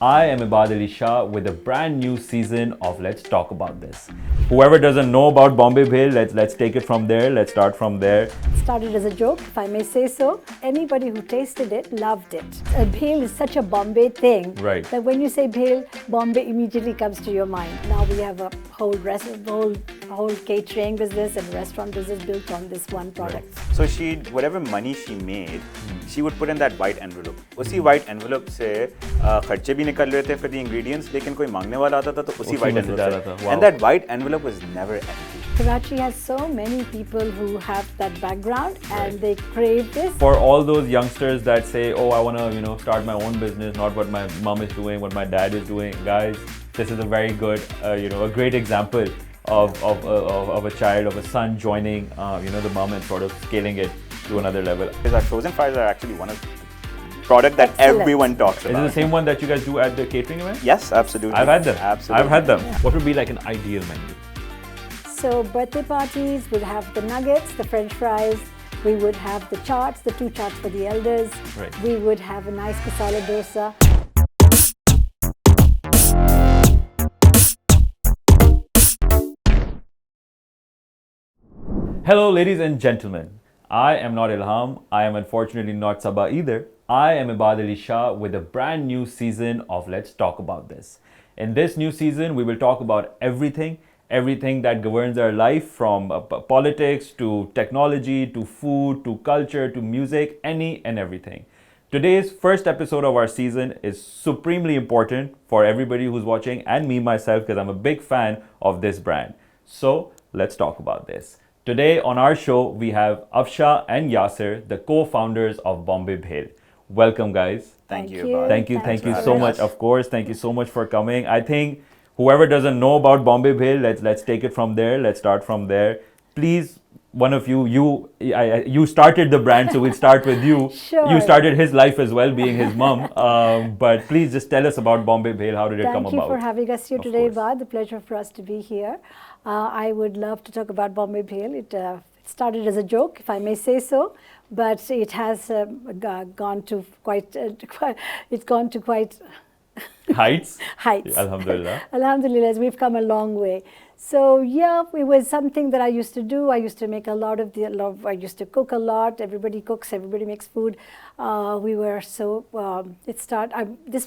I am Ibbad Ali Shah with a brand new season of Let's Talk About This. Whoever doesn't know about Bombay Bhel, let's take it from there. Let's start from there. Started as a joke, if I may say so. Anybody who tasted it loved it. Bhel is such a Bombay thing that when you say Bhel, Bombay immediately comes to your mind. Now we have a whole catering business and restaurant business built on this one product. So whatever money she made, she would put in that white envelope. उसी white envelope से खर्चे भी निकल रहे थे for the ingredients, लेकिन कोई मांगने वाला आता था तो उसी white envelope से. And that white envelope was never empty. Karachi has so many people who have that background and they crave this. For all those youngsters that say, oh, I want to, start my own business, not what my mom is doing, what my dad is doing. Guys, this is a very good, a great example of a child, of a son joining, the mom and sort of scaling it to another level. Because our frozen fries are actually one of the product that everyone talks about. Is it the same one that you guys do at the catering event? Yes, absolutely. I've had them. Absolutely. I've had them. Yeah. What would be like an ideal menu? So birthday parties would have the nuggets, the French fries. We would have the chaats, the 2 chaats for the elders. Right. We would have a nice masala dosa. Hello, ladies and gentlemen. I am not Ilham. I am unfortunately not Sabah either. I am Ibbad Ali Shah with a brand new season of Let's Talk About This. In this new season, we will talk about everything that governs our life, from politics to technology to food to culture to music, any and everything. Today's first episode of our season is supremely important for everybody who's watching and me myself, because I'm a big fan of this brand. So let's talk about this. Today on our show, we have Afshan and Yasir, the co-founders of Bombay Bhel. Welcome, guys. Thank you. Thank you so much. Of course, thank you so much for coming. I think whoever doesn't know about Bombay Bhel, let's take it from there. Let's start from there. Please, one of you started the brand, so we'll start with you. Sure. You started his life as well, being his mom. But please just tell us about Bombay Bhel. How did it come about? Thank you for having us here today, Ibbad. The pleasure for us to be here. I would love to talk about Bombay Bhel. It started as a joke, if I may say so, but it has gone to quite Heights. Heights. Alhamdulillah. Alhamdulillah, we've come a long way. So yeah, it was something that I used to do. I used to make I used to cook a lot. Everybody cooks, everybody makes food. This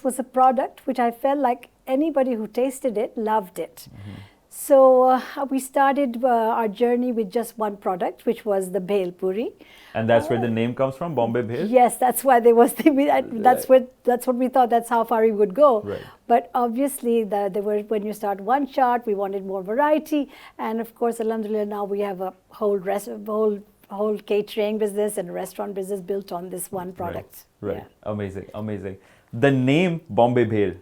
was a product which I felt like anybody who tasted it loved it. Mm-hmm. So we started our journey with just one product, which was the Bhel puri. And that's where the name comes from, Bombay Bhel? Yes, that's why that's what we thought, that's how far we would go. Right. But obviously, when you start one chart, we wanted more variety. And of course, alhamdulillah, now we have a whole catering business and restaurant business built on this one product. Right. Yeah. Amazing. The name Bombay Bhel,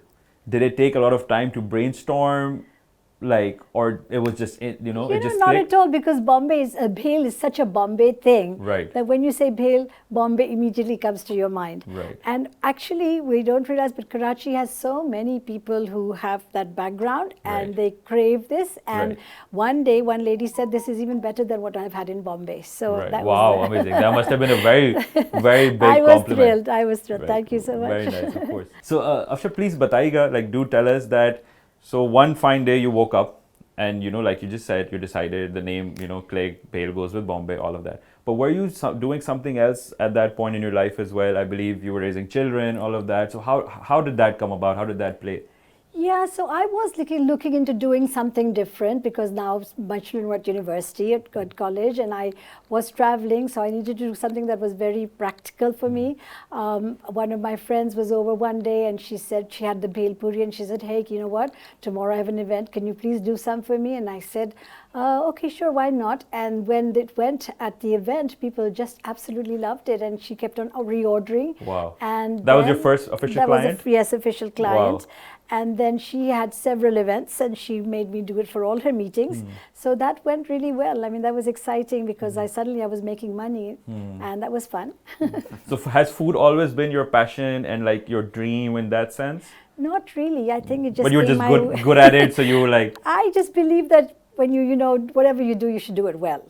did it take a lot of time to brainstorm? Or it was just, it just not clicked? at all, because Bhel is such a Bombay thing that when you say Bhel, Bombay immediately comes to your mind. Right. And actually, we don't realize, but Karachi has so many people who have that background and they crave this. And one day, one lady said, this is even better than what I've had in Bombay. So that was amazing. That must have been a very, very big compliment. I was thrilled. Thank you so much. Very nice, of course. So, Afshan, please bataiga, do tell us that. So one fine day you woke up and, like you just said, you decided the name, click, Bhel goes with Bombay, all of that. But were you doing something else at that point in your life as well? I believe you were raising children, all of that. So how did that come about? How did that play? Yeah, so I was looking into doing something different, because now my children were at university, at college, and I was traveling, so I needed to do something that was very practical for me. One of my friends was over one day and she said she had the Bhel puri, and she said, hey, you know what, tomorrow I have an event, can you please do some for me? And I said, okay, sure, why not? And when it went at the event, people just absolutely loved it, and she kept on reordering. Wow. And that was your first official client? Yes, official client. Wow. And then she had several events, and she made me do it for all her meetings. So that went really well. I mean, that was exciting, because I was making money, and that was fun. So has food always been your passion and your dream in that sense? Not really. I think it just. But you were just good at it, so you were like. I just believe that when whatever you do, you should do it well.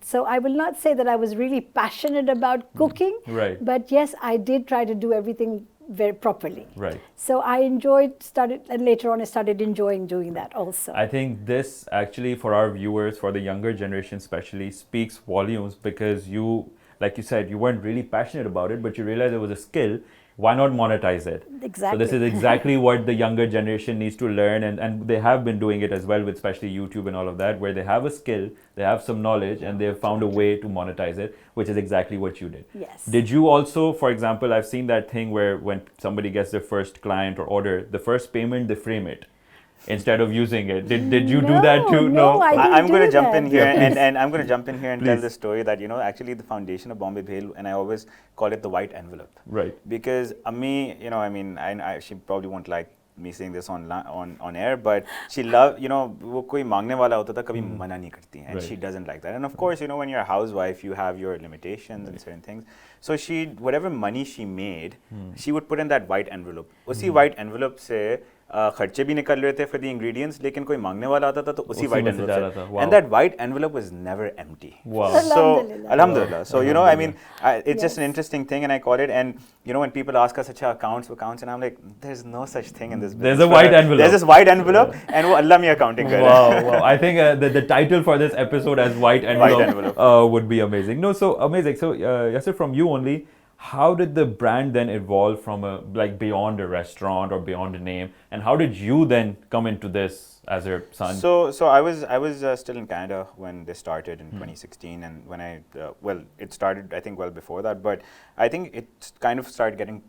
So I will not say that I was really passionate about cooking. Right. But yes, I did try to do everything very properly. Right. So I and later on I started enjoying doing that also. I think this actually, for our viewers, for the younger generation especially, speaks volumes, because you, like you said, you weren't really passionate about it, but you realized it was a skill. Why not monetize it? Exactly. So this is exactly what the younger generation needs to learn, and they have been doing it as well with especially YouTube and all of that, where they have a skill, they have some knowledge, and they have found a way to monetize it, which is exactly what you did. Yes. Did you also, for example, I've seen that thing where when somebody gets their first client or order, the first payment, they frame it instead of using it. Did you do that too? No, I didn't I'm going to do jump that. in here, Yeah, and I'm going to jump in here and tell Please. the story that, actually the foundation of Bombay Bhel, and I always call it the white envelope. Right. Because Ammi, she probably won't like me saying this on air, but she loved, वो कोई मांगने वाला होता था, कभी मना नहीं करती, and Right. she doesn't like that. And of course, when you're a housewife, you have your limitations and certain things. So whatever money she made, she would put in that white envelope. उसी white envelope से खर्चे भी निकल रहे थे for the ingredients, लेकिन कोई मांगने वाला आता था तो उसी white में से envelope जा से. रहा था. Wow. And that white envelope was never empty. Wow. So Alhamdulillah. Alhamdulillah. So it's just an Yes. interesting thing, and I call it. And when people ask us, "Acha, accounts, and I'm like, there's no such thing in this business. There's a white envelope. There's this white envelope, and wo Allah me accounting kar raha hai. Wow. I think the title for this episode as White Envelope, would be amazing. No, so amazing. So, Yasir, from you only, how did the brand then evolve from beyond a restaurant or beyond a name, and how did you then come into this as your son? So I was still in Canada when they started in 2016, and when it started I think well before that, but I think it kind of started getting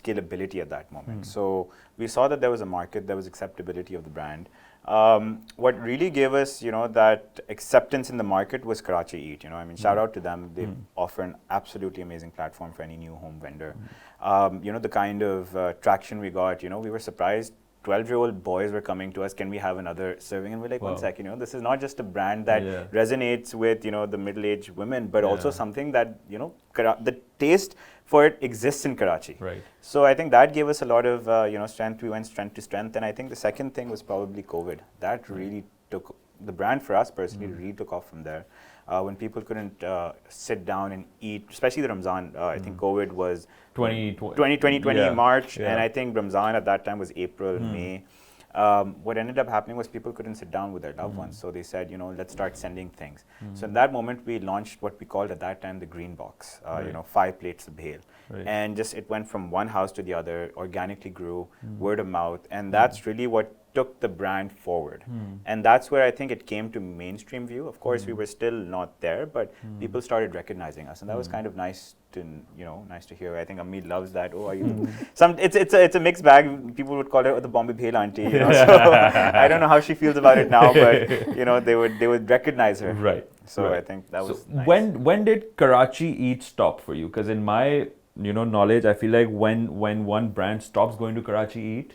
scalability at that moment. So we saw that there was a market, there was acceptability of the brand. What really gave us, that acceptance in the market was Karachi Eat. Shout out to them. They offer an absolutely amazing platform for any new home vendor. The kind of traction we got, we were surprised. 12-year-old boys were coming to us, can we have another serving? And we're like, Wow. one sec, this is not just a brand that resonates with, the middle-aged women, but also something that, the taste for it exists in Karachi. Right. So I think that gave us a lot of, strength. We went strength to strength. And I think the second thing was probably COVID. That really took, the brand for us personally really took off from there. When people couldn't sit down and eat, especially the Ramzan, I think COVID was 2020 March, and I think Ramzan at that time was April, May. What ended up happening was people couldn't sit down with their loved ones, so they said, let's start sending things. So in that moment, we launched what we called at that time the green box, 5 plates of bhel. Right. And just it went from one house to the other, organically grew, word of mouth, and that's really what took the brand forward. And that's where I think it came to mainstream view. Of course, we were still not there, but people started recognizing us, and that was kind of nice to hear. I think Ammi loves that. Oh, are you? It's a mixed bag. People would call her the Bombay Bhel auntie. So I don't know how she feels about it now, but they would recognize her. Right. So right. I think that was so nice. When did Karachi Eat stop for you? Because in my knowledge, I feel like when one brand stops going to Karachi Eat,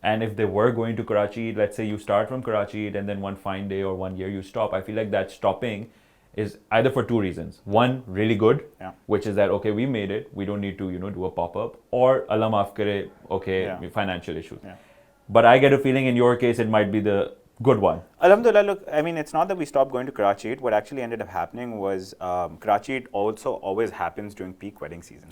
and if they were going to Karachi Eat, let's say you start from Karachi Eat and then one fine day or 1 year you stop, I feel like that stopping is either for 2 reasons. One, really good, which is that, okay, we made it, we don't need to, do a pop-up, or Allah maaf kare, okay, financial issues. But I get a feeling in your case, it might be the good one. Alhamdulillah, look, it's not that we stopped going to Karachi Eat. What actually ended up happening was Karachi Eat also always happens during peak wedding season.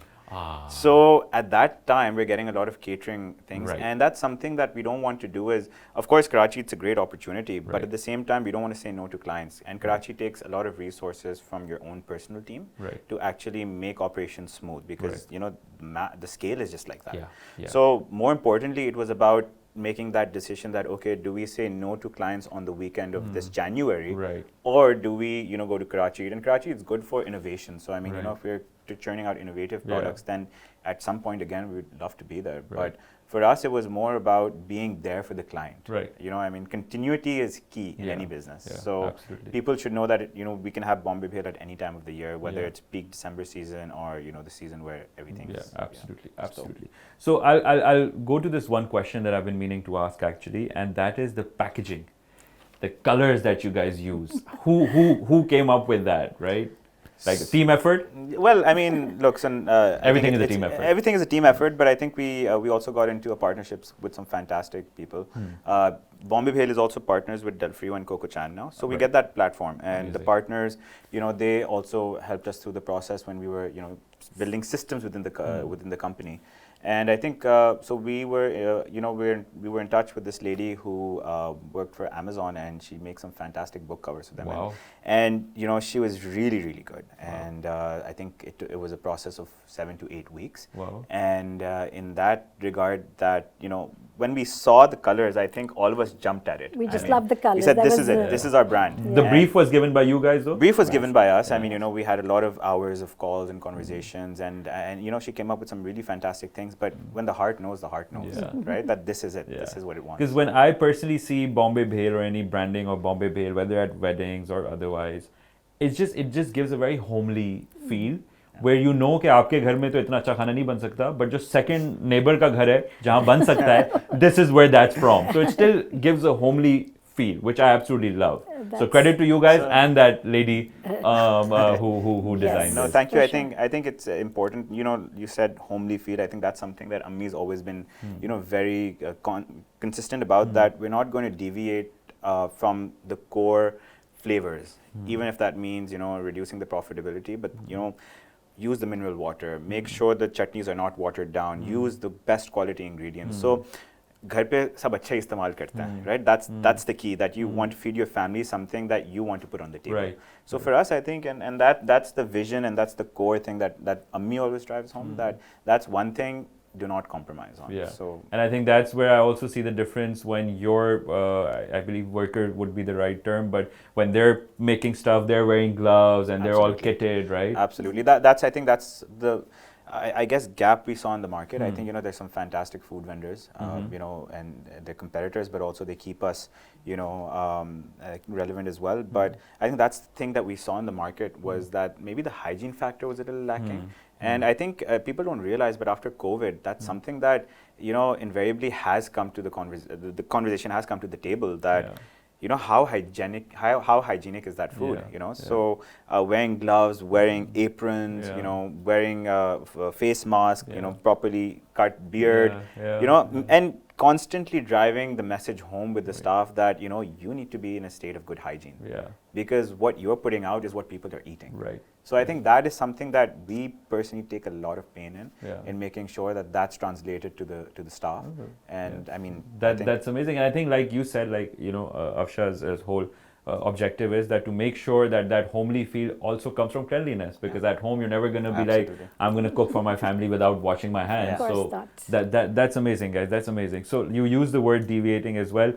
So at that time, we're getting a lot of catering things. Right. And that's something that we don't want to do is, of course, Karachi, it's a great opportunity, but at the same time, we don't want to say no to clients. And Karachi takes a lot of resources from your own personal team to actually make operations smooth because, the scale is just like that. So more importantly, it was about making that decision that, okay, do we say no to clients on the weekend of this January, or do we, go to Karachi? And Karachi is good for innovation. So, if we're churning out innovative products, then at some point, again, we would love to be there. But for us, it was more about being there for the client. Continuity is key in any business. So people should know that, we can have Bombay Bhel at any time of the year, whether it's peak December season or, the season where everything is. Absolutely. So I'll go to this one question that I've been meaning to ask actually, and that is the packaging, the colors that you guys use. Who came up with that, right? Like team effort? Well, I mean, look, son, everything is a team effort. Everything is a team effort, but I think we also got into a partnerships with some fantastic people. Bombay Bhel is also partners with Del Frio and Coco Chan now, so we get that platform. And the partners, they also helped us through the process when we were, building systems within the company. And I think so. We were, we were in touch with this lady who worked for Amazon, and she makes some fantastic book covers for them. Wow. And she was really, really good. And I think it was a process of 7 to 8 weeks. Wow. And in that regard, that when we saw the colors, I think all of us jumped at it. We just loved the colors. We said, "This is it. This is our brand." The brief was given by you guys, though. Brief was given by us. I mean, we had a lot of hours of calls and conversations, and she came up with some really fantastic things. But when the heart knows, right? That this is it. This is what it wants. Because when I personally see Bombay Bhel or any branding of Bombay Bhel, whether at weddings or otherwise, it just gives a very homely feel. Where कि आपके घर में तो इतना अच्छा खाना नहीं बन सकता, but जो second neighbor का घर है जहाँ बन सकता है, this is where that's from. So it still gives a homely feel, which I absolutely love. So credit to you guys and that lady who designed No, this. thank you. I think it's important. You said homely feel. I think that's something that Ammi's always been, very consistent about. That we're not going to deviate from the core flavors, even if that means reducing the profitability. But use the mineral water. Make sure the chutneys are not watered down. Use the best quality ingredients. So घर पे सब अच्छा इस्तेमाल करते हैं, right? That's the key, that you want to feed your family something that you want to put on the table. Right. So for us, I think, and that's the vision, and that's the core thing that Ammi always drives home. That's one thing. Do not compromise on. Yeah. So, and I think that's where I also see the difference when your, I believe worker would be the right term, but when they're making stuff, they're wearing gloves and they're all kitted, right? Absolutely. I think that's the, I guess, gap we saw in the market. I think, there's some fantastic food vendors, and they're competitors, but also they keep us, relevant as well. But I think that's the thing that we saw in the market was that maybe the hygiene factor was a little lacking. And I think people don't realize, but after COVID, that's something that, invariably has come to the conversation has come to the table, that, how hygienic is that food, So wearing gloves, wearing aprons, wearing face mask, properly cut beard, and constantly driving the message home with the staff that, you need to be in a state of good hygiene. Because what you're putting out is what people are eating. Right. So I think that is something that we personally take a lot of pain in making sure that that's translated to the staff. And I mean, that's amazing. And I think, like you said, Afsha's whole objective is that to make sure that homely feel also comes from cleanliness, because at home you're never going to be like, I'm going to cook for my family without washing my hands. So that's amazing, guys. That's amazing. So you use the word deviating as well.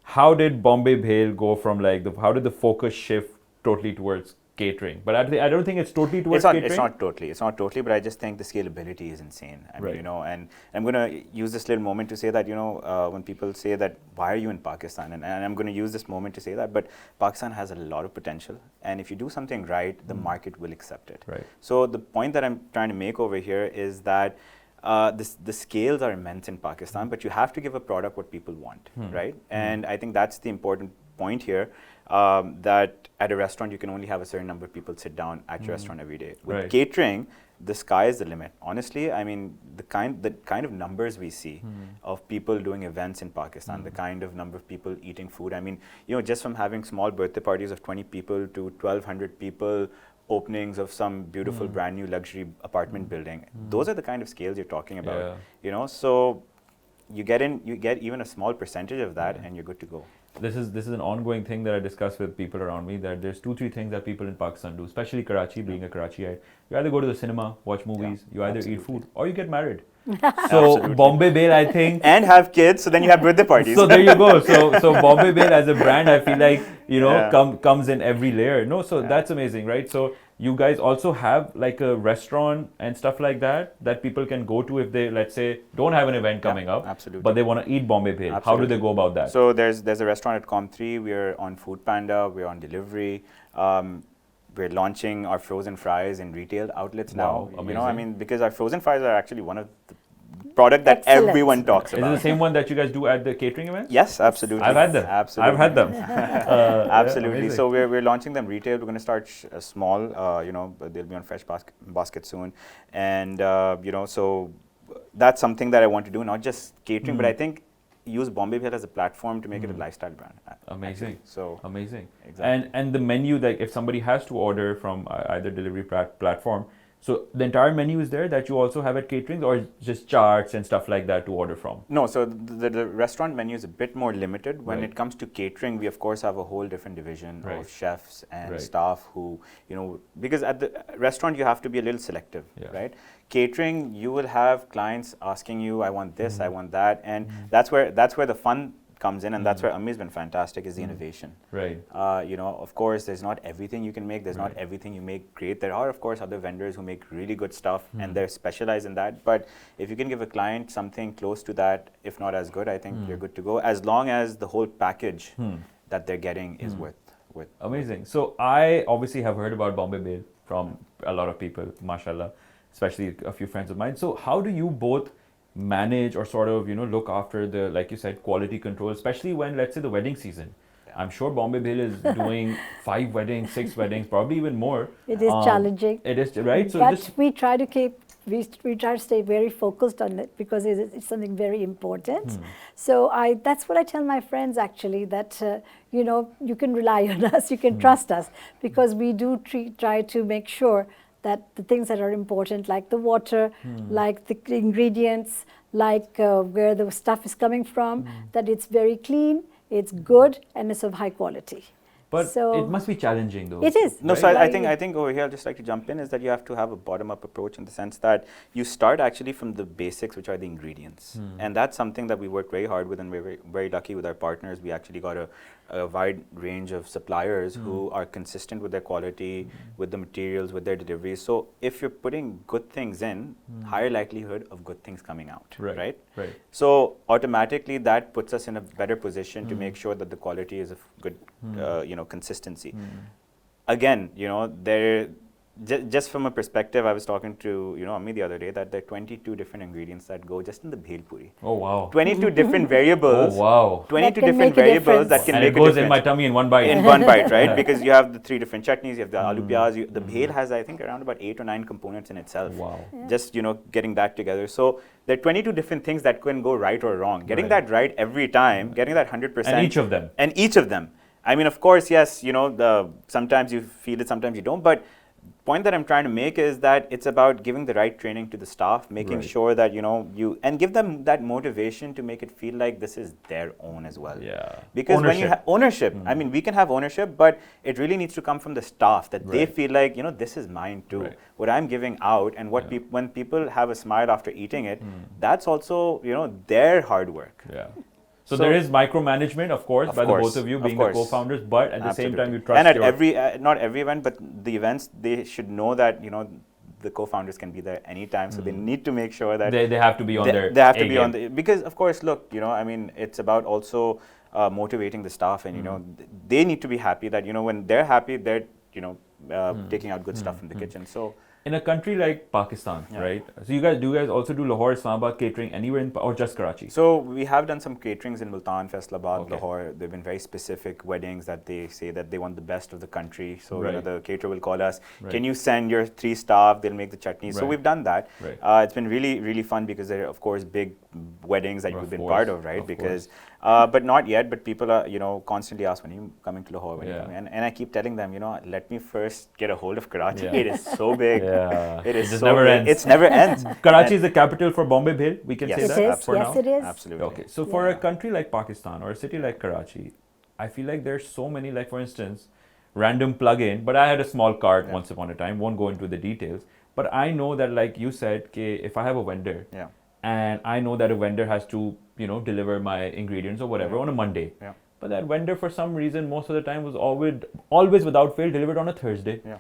How did Bombay Bhel go from how did the focus shift totally towards catering? But I don't think it's totally towards catering. It's not totally, but I just think the scalability is insane. I mean, and I'm going to use this little moment to say that, when people say that, why are you in Pakistan? And I'm going to use this moment to say that, but Pakistan has a lot of potential. And if you do something right, the market will accept it. Right. So the point that I'm trying to make over here is that the scales are immense in Pakistan, but you have to give a product what people want, right? And I think that's the important point here, that at a restaurant you can only have a certain number of people sit down at your restaurant every day. With catering, the sky is the limit. Honestly, I mean, the kind of numbers we see of people doing events in Pakistan, the kind of number of people eating food. I mean, just from having small birthday parties of 20 people to 1,200 people, openings of some beautiful brand new luxury apartment building. Those are the kind of scales you're talking about. So you get even a small percentage of that and you're good to go. This is an ongoing thing that I discuss with people around me, that there's 2-3 things that people in Pakistan do, especially Karachi, being a Karachiite. You either go to the cinema, watch movies, you either eat food, or you get married. So Bombay Bhel, I think, and have kids, so then you have birthday parties. So there you go. So Bombay Bhel as a brand, I feel like comes in every layer. That's amazing, right? So you guys also have like a restaurant and stuff like that people can go to if they, let's say, don't have an event coming up, but they want to eat Bombay Bhel. How do they go about that? So there's a restaurant at Com3. We're on Food Panda. We're on delivery. We're launching our frozen fries in retail outlets now. Amazing. I mean, because our frozen fries are actually one of the product that Excellent. everyone talks Is it about. the same one that you guys do at the catering events? Yes, absolutely. I've had them. Absolutely. I've had them. Absolutely. Amazing. So we're launching them retail. We're going to start small. But they'll be on Fresh Basket soon, and so that's something that I want to do. Not just catering, but I think use Bombay Bhel as a platform to make it a lifestyle brand. Amazing. Actually. So amazing. Exactly. And the menu, like if somebody has to order from either delivery platform, so the entire menu is there that you also have at catering, or just charts and stuff like that to order from? No, so the restaurant menu is a bit more limited. When Right. it comes to catering, we of course have a whole different division Right. of chefs and Right. staff who, because at the restaurant you have to be a little selective, Yeah. right? Catering, you will have clients asking you, I want this, I want that, and that's where the fun comes in, and that's where Ammi's been fantastic, is the innovation. Right. Of course, there's not everything you can make. There's not Right. everything you make great. There are, of course, other vendors who make really good stuff, and they're specialized in that. But if you can give a client something close to that, if not as good, I think you're good to go. As long as the whole package that they're getting is with. Amazing. So I obviously have heard about Bombay Bhel from a lot of people, mashallah, especially a few friends of mine. So how do you both manage or sort of, look after the, like you said, quality control, especially when, let's say, the wedding season? I'm sure Bombay Bhel is doing 5 weddings, 6 weddings, probably even more. It is challenging. It is, right? So But we try to we try to stay very focused on it because it's something very important. So that's what I tell my friends actually, that you can rely on us, you can trust us, because we do try to make sure that the things that are important, like the water, like the ingredients, like where the stuff is coming from, that it's very clean, it's good, and it's of high quality. But So it must be challenging though. it is. No, right? so I Like- think over here I'd just like to jump in, is that you have to have a bottom-up approach, in the sense that you start actually from the basics, which are the ingredients. And that's something that we work very hard with, and we're very, very lucky with our partners. We actually got a wide range of suppliers who are consistent with their quality, with the materials, with their deliveries. So if you're putting good things in, higher likelihood of good things coming out, right? Right. So automatically that puts us in a better position to make sure that the quality is of good, consistency. Again, just from a perspective, I was talking to Ammi the other day, that there are 22 different ingredients that go just in the bhel puri. Oh wow. 22 different variables. Oh wow. 22 That can different make a variables that difference. can And make it a goes difference in my tummy in one bite. in one bite, right? Because you have the 3 different chutneys, you have the aloo pyaz. The bhel has, I think, around about 8 or 9 components in itself. Wow. Just getting that together. So there are 22 different things that can go right or wrong. Getting Right. that right every time, getting that 100%. And each of them. And each of them. I mean, of course, yes. Sometimes you feel it, sometimes you don't. But point that I'm trying to make is that it's about giving the right training to the staff, making Right. sure that you and give them that motivation to make it feel like this is their own as well. Yeah. Because when you Ownership. have ownership, I mean, we can have ownership, but it really needs to come from the staff, that they Right. feel like, this is mine too. Right. What I'm giving out, and what when people have a smile after eating it, that's also, their hard work. Yeah. So, So- there is micromanagement, of course, by the both of you of being course. the co-founders, but at the same time you trust And at your... not every event, but the events, they should know that, the co-founders can be there anytime. So they need to make sure that They have to be on their they have to A be game. on the, because of course, look, I mean, it's about also motivating the staff, and they need to be happy that when they're happy, they're taking out good stuff from the kitchen. So In a country like Pakistan, Yeah. right? So do you guys also do Lahore, Islamabad catering anywhere or just Karachi? So we have done some caterings in Multan, Faisalabad, Okay. Lahore. They've been very specific weddings that they say that they want the best of the country. So Right. the caterer will call us. Right. Can you send your 3 staff? They'll make the chutney. So Right. we've done that. Right. It's been really, really fun, because they're of course big weddings that Of you've been course, part of, right? of Because but not yet. But people are constantly ask, when are you coming to Lahore? When are you Yeah. coming? And I keep telling them, let me first get a hold of Karachi. Yeah. It is so big. Yeah. It is just so never big. ends. It's never ends. Karachi is the capital for Bombay Bhel. We can Yes. say It that is, for yes now. it is. Absolutely. Okay, so for a Yeah. country like Pakistan or a city like Karachi, I feel like there's so many, like for instance, random plug-in, but I had a small cart once upon a time, won't go into the details, but I know that, like you said, if I have a vendor Yeah. and I know that a vendor has to, deliver my ingredients or whatever on a Monday, Yeah. but that vendor for some reason most of the time was always without fail delivered on a Thursday. Yeah.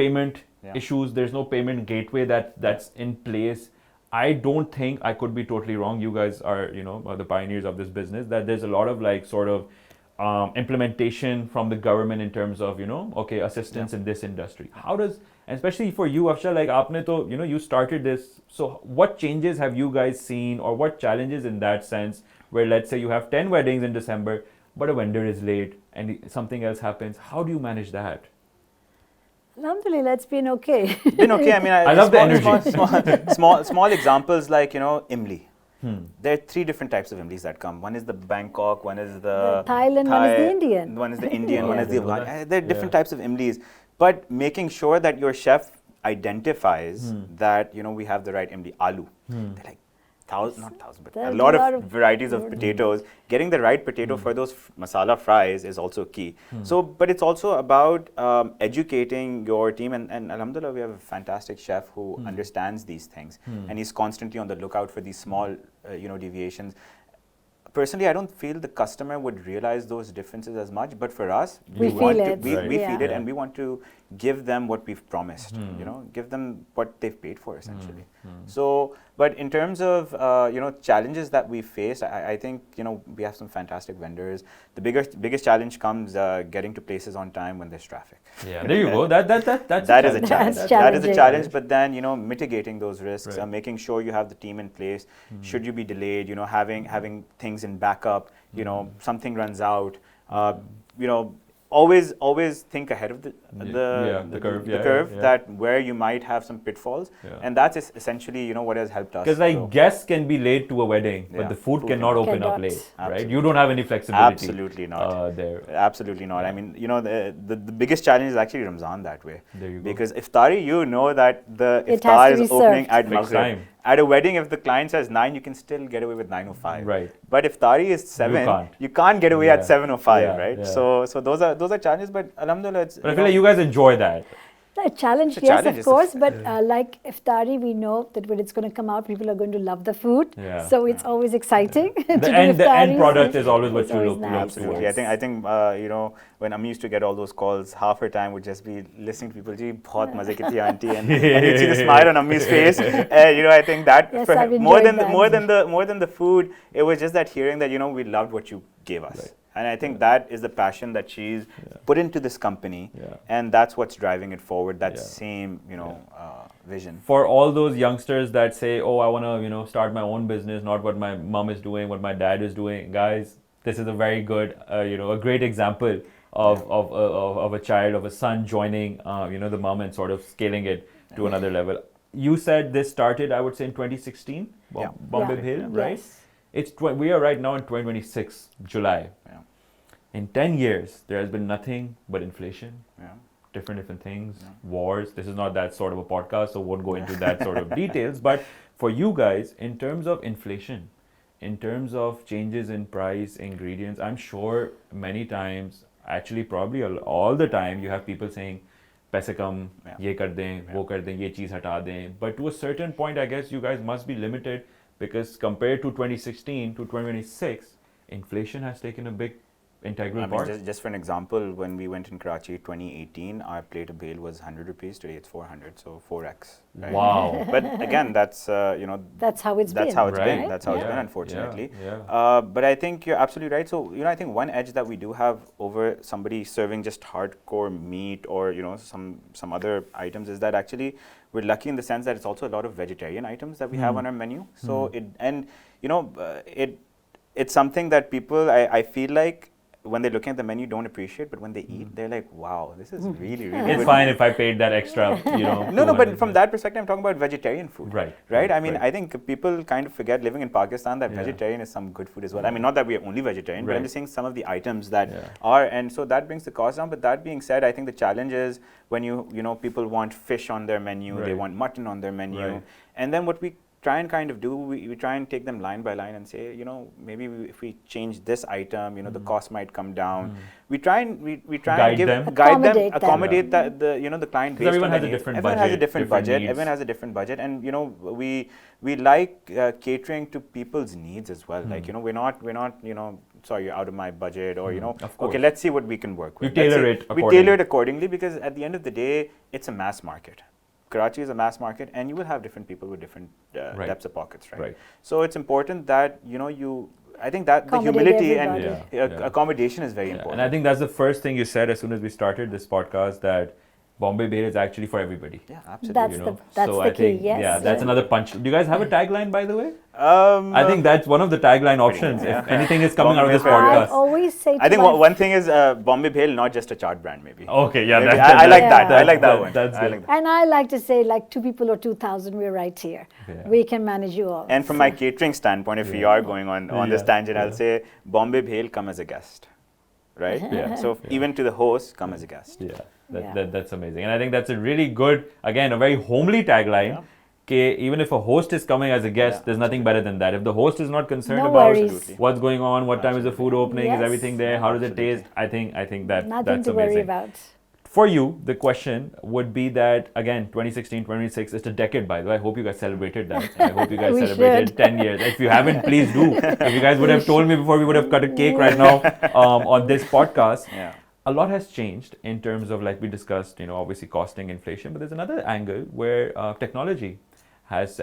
Payment Yeah. issues, there's no payment gateway that's in place. I don't think, I could be totally wrong, you guys are the pioneers of this business, that there's a lot of like sort of implementation from the government in terms of, okay, assistance in this industry. How does, and especially for you, Afshan, like aapne to, you started this. So what changes have you guys seen, or what challenges in that sense, where let's say you have 10 weddings in December, but a vendor is late and something else happens? How do you manage that? Alhamdulillah, it's been okay. It's been okay. I mean, I love the energy. Small examples like, Imli. There are 3 different types of Imlis that come. One is the Bangkok, one is the Thailand, one is the Indian. One is the Indian, one is the Afghan. There are different types of Imlis. But making sure that your chef identifies that, we have the right Imli. Aloo. They're like, not thousand, but a lot of varieties of potatoes. Getting the right potato for those masala fries is also key. So, but it's also about educating your team, and alhamdulillah, we have a fantastic chef who understands these things, and he's constantly on the lookout for these small, deviations. Personally, I don't feel the customer would realize those differences as much, but for us, we feel it. We feel it, and we want to give them what we've promised, give them what they've paid for, essentially. So, but in terms of, challenges that we faced, I think, we have some fantastic vendors. The biggest challenge comes getting to places on time when there's traffic. Yeah, there you go. That is a challenge. That is a challenge, but then, mitigating those risks, making sure you have the team in place. Should you be delayed, having things in backup, something runs out, always think ahead of the curve, that where you might have some pitfalls, and that's essentially what has helped us. Because like guests can be late to a wedding, but the food cannot open up late, right? You don't have any flexibility. Absolutely not. There. Absolutely not. I mean, the biggest challenge is actually Ramzan that way. There you go. Because iftari, that the iftar is opening at Maghrib. At a wedding, if the client says 9, you can still get away with 9:05. Right. But if Iftari is 7, you can't get away at 7:05, right? Yeah. So those are challenges, but alhamdulillah, it's. But I feel like you guys enjoy that. A challenge, yes, of course, but like iftari, we know that when it's going to come out, people are going to love the food. Yeah. So it's always exciting. The end product is always what you look nice. Absolutely. Yes. I think when Ammi used to get all those calls, half her time would just be listening to people, "Ji, bahut maze ki thi auntie," and you'd see the smile on Ammi's face. I think that more than the food, it was just that hearing that we loved what you gave us. Right. And I think that is the passion that she's put into this company, and that's what's driving it forward. That same, vision. For all those youngsters that say, "Oh, I want to, start my own business, not what my mom is doing, what my dad is doing," guys, this is a very good, a great example of a child, of a son joining, the mom and sort of scaling it to another level. You said this started, I would say, in 2016, Bombay Bhel, right? Yes. We are right now in 2026, July. Yeah. In 10 years, there has been nothing but inflation, different things, wars. This is not that sort of a podcast, so won't go into that sort of details. But for you guys, in terms of inflation, in terms of changes in price, ingredients, I'm sure many times, actually probably all the time, you have people saying, "Paise kam, ye kar dein, wo kar dein, ye cheez hata dein." But to a certain point, I guess you guys must be limited, because compared to 2016 to 2026, inflation has taken a big integral part. Just for an example, when we went in Karachi 2018, our plate of bhel was 100 rupees. Today it's 400, so 4x. Right? Wow. But again, that's that's how it's been. That's how it's been. That's how it's been, unfortunately. Yeah. But I think you're absolutely right. So I think one edge that we do have over somebody serving just hardcore meat or some other items is that actually we're lucky in the sense that it's also a lot of vegetarian items that we have on our menu. So it's something that people, I feel like, when they're looking at the menu, don't appreciate, but when they eat, they're like, "Wow, this is really, really good." It's fine if I paid that extra, No, but from that perspective, I'm talking about vegetarian food. Right. I mean, I think people kind of forget, living in Pakistan, that vegetarian is some good food as well. I mean, not that we are only vegetarian, but I'm just saying some of the items that are, and so that brings the cost down. But that being said, I think the challenge is when people want fish on their menu, they want mutton on their menu, and then what we try and kind of do, we try and take them line by line and say, maybe if we change this item, the cost might come down. We try and guide them, accommodate the client. Everyone has a different budget. Everyone has a different budget, and we like catering to people's needs as well. Like we're not sorry, you're out of my budget, or okay, let's see what we can work with. We tailor it accordingly, because at the end of the day, it's a mass market. Karachi is a mass market, and you will have different people with different depths of pockets, right? So it's important that you I think that the Accommodate humility everybody. and accommodation is very important. And I think that's the first thing you said as soon as we started this podcast, that Bombay Bhel is actually for everybody. Yeah, absolutely. That's You know? that's So the I key. think, Yes. yeah, that's another punch. Do you guys have a tagline, by the way? I I think that's one of the tagline options. yeah. If anything is coming out of this Bombay Bhel. I podcast. always say to I think my one thing is Bombay Bhel, not just a chaat brand, maybe. Okay, yeah, Maybe. that, I like Yeah. that. I like that that- one. that's I good. like that. And I like to say, like 2 people or 2,000, we're right here. Yeah. We can manage you all. And from my catering standpoint, if we are going on this Yeah, tangent, I'll say Bombay Bhel, come as a guest, right? Yeah. So even to the host, come as a guest. Yeah, Yeah. that's amazing. And I think that's a really good, again, a very homely tagline. Yeah. Even if a host is coming as a guest, Yeah, there's nothing better than that. If the host is not concerned No about worries. Absolutely. what's going on, what time is the food opening, is Yes. everything there, how does it Absolutely. taste, I think that Nothing that's to amazing. worry about. For you, the question would be that, again, 2016, 2026 is a decade, by the way. I hope you guys celebrated that. I hope you guys We celebrated should. 10 years. If you haven't, please do. If you guys would have told me before, we would have cut a cake right now on this podcast. Yeah. A lot has changed in terms of, like we discussed, obviously costing, inflation, but there's another angle where technology has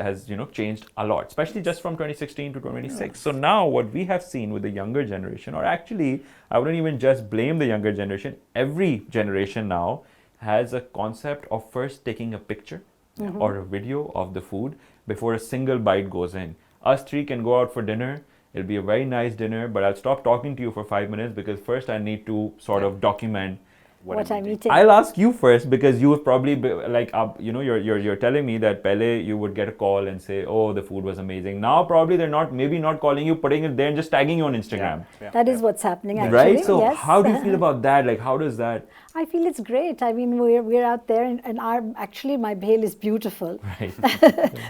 changed a lot, especially just from 2016 to 2026. So now what we have seen with the younger generation, or actually I wouldn't even just blame the younger generation, every generation now has a concept of first taking a picture or a video of the food before a single bite goes in. Us three can go out for dinner. It'll be a very nice dinner, but I'll stop talking to you for 5 minutes because first I need to sort of document. What I'm eating. I'll ask you first because you have probably you're telling me that Pele you would get a call and say, oh, the food was amazing. Now probably they're not calling you, putting it there and just tagging you on Instagram. Yeah. That is what's happening actually. Right? So yes. how do you feel about that? Like, how does that? I feel it's great. I mean, we're out there, and actually my bhel is beautiful. Right.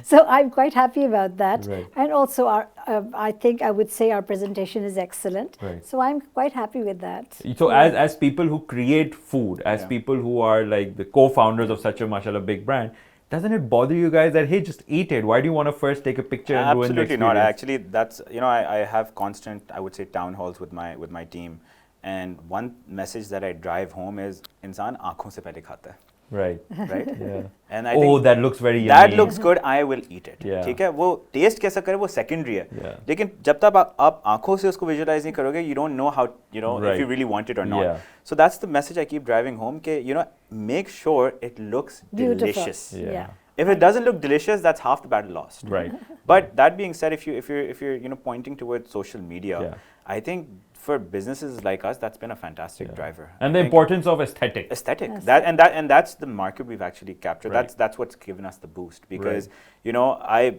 So I'm quite happy about that. Right. And also, I think I would say our presentation is excellent. Right. So I'm quite happy with that. So as people who create food, as Yeah. people who are like the co-founders of such a mashallah big brand, doesn't it bother you guys that, hey, just eat it? Why do you want to first take a picture and ruin the Absolutely not. experience? Actually, that's I have constant, I would say, town halls with my team, and one message that I drive home is इंसान आँखों से पहले खाता है. Right. Right? Yeah. And I Oh, think that looks very that yummy. looks good, I will eat it. Yeah. ठीक है, वो test कैसा करे वो सेकेंडरी है. Yeah. लेकिन जब तक आप आंखों से उसको विजुअलाइज नहीं करोगे, you don't know how if Right. you really want it or not. Yeah. So that's the message I keep driving home. के make sure it looks Beautiful. delicious. Yeah. If it doesn't look delicious, that's half the battle lost. Right. But that being said, if you're pointing towards social media, Yeah. I think for businesses like us, that's been a fantastic driver. And I the think importance of aesthetic. aesthetic. Aesthetic. That's the market we've actually captured. Right. That's what's given us the boost because I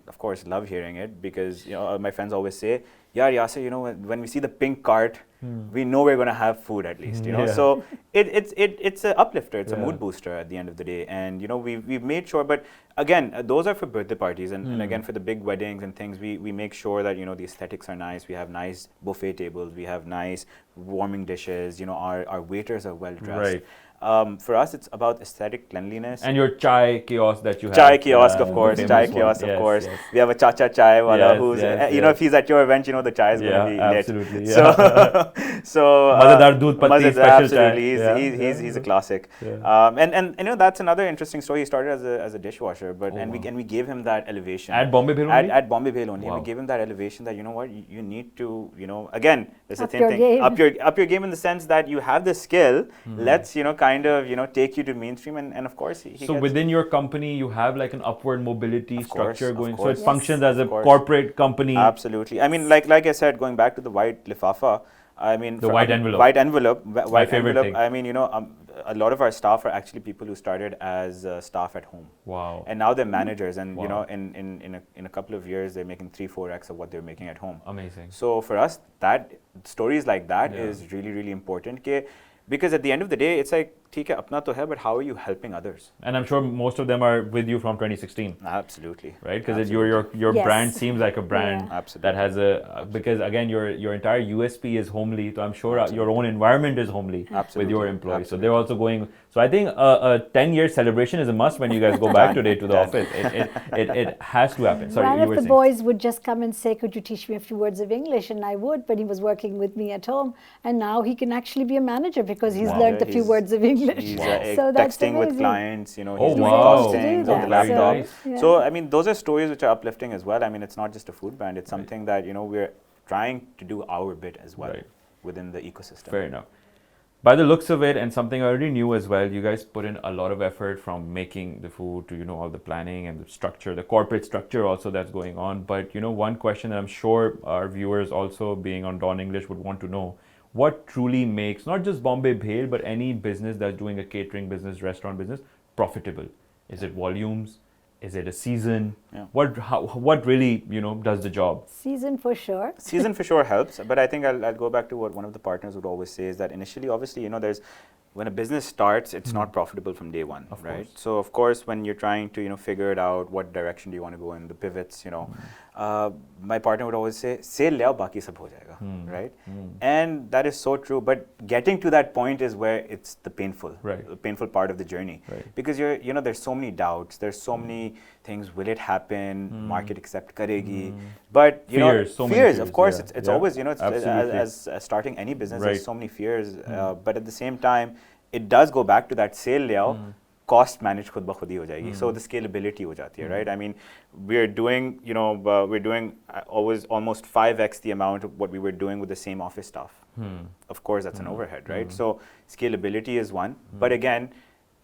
of course love hearing it because my friends always say, yeah, Yasir, when we see the pink cart, we know we're going to have food at least. Yeah. So it's an uplifter. It's a Yeah. mood booster at the end of the day. And we've made sure. But again, those are for birthday parties, and again for the big weddings and things. We make sure that the aesthetics are nice. We have nice buffet tables. We have nice warming dishes. Our waiters are well dressed. Right. For us, it's about aesthetic cleanliness. And your chai kiosk that you have. Chai kiosk, of the course. famous Chai one. kiosk, of Yes, course. yes. We have a cha-cha chai wala Yes, who's, yes, if he's at your event, the chai is going to be lit. Absolutely. So, Yeah. so Mazedar doodh patti special chai. absolutely. He's a classic. Yeah. And that's another interesting story. He started as a dishwasher, but we gave him that elevation. At Bombay Bhel only? At Bombay Bhel only. Wow. We gave him that elevation that you need to again it's the Up same your thing. game. Up your game in the sense that you have the skill. Let's kind of take you to mainstream and of course he So gets within your company, you have like an upward mobility Of course, structure of going. So course. it functions Yes. as a Of course. corporate company. Absolutely. I mean, like I said, going back to the white lifafa, I mean, The white envelope. White envelope. White favorite envelope. thing. I mean, a lot of our staff are actually people who started as staff at home, Wow. and now they're managers. And Wow. in a couple of years, they're making 3-4x of what they're making at home. Amazing. So for us, that stories like that Yeah. is really, really important. Because at the end of the day, it's like, ठीक है, अपना तो है, but how are you helping others? And I'm sure most of them are with you from 2016. Absolutely. Right, because Absolutely. your Yes. brand seems like a brand Yeah. Absolutely. that has because again your entire USP is homely. So I'm sure your own environment is homely with Absolutely. your employees. So Absolutely. they're also going. So I think a 10-year celebration is a must when you guys go back today to the Done. office. It has to happen. Sorry, One you of were the saying. boys would just come and say, could you teach me a few words of English? And I would, but he was working with me at home. And now he can actually be a manager because he's Wow. learned a Yeah, few he's- words of English. He's So that's texting with amazing. clients, he's Oh, doing wow. costings on the So, laptop. nice. yeah. So, I mean, those are stories which are uplifting as well. I mean, it's not just a food brand, it's something that, we're trying to do our bit as well Right. within the ecosystem. Fair enough. By the looks of it, and something I already knew as well, you guys put in a lot of effort from making the food to, you know, all the planning and the structure, the corporate structure also that's going on. But, you know, one question that I'm sure our viewers also being on Dawn English would want to know, what truly makes not just Bombay Bhel, but any business that's doing a catering business, restaurant business, profitable? Is it volumes? Is it a season? Yeah. What really, you know, does the job? Season for sure. Season for sure helps, but I think I'll go back to what one of the partners would always say is that initially, obviously, you know, when a business starts, it's not profitable from day one, Of right? course. So of course, when you're trying to, you know, figure it out, what direction do you want to go in, the pivots, you know, my partner would always say, "Sale le aao, baki sab ho jayega," right? And that is so true. But getting to that point is where it's the painful part of the journey, because you know, there's so many doubts, there's so many things. Will it happen? Market accept karegi? But you know, fears. Of course, it's always, you know, as starting any business, there's so many fears. But at the same time, it does go back to that sale le aao, cost manage khud ba khud hi ho jayegi. So the scalability ho jati hai, right? I mean, we're doing, you know, always almost 5x the amount of what we were doing with the same office staff. Of course, that's an overhead, right? So scalability is one, but again,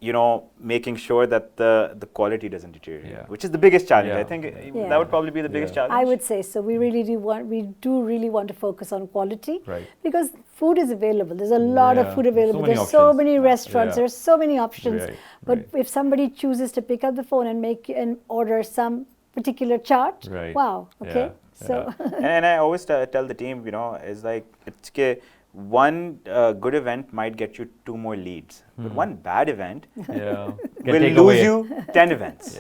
you know, making sure that the quality doesn't deteriorate, which is the biggest challenge. I think that would probably be the biggest challenge. I would say so. We do really want to focus on quality, because food is available. There's a lot of food available. There's so many restaurants. There's so many options. But if somebody chooses to pick up the phone and order some particular chart, wow, okay. So and I always tell the team, you know, is like, it's one good event might get you 2 more leads, but one bad event will lose you 10 events.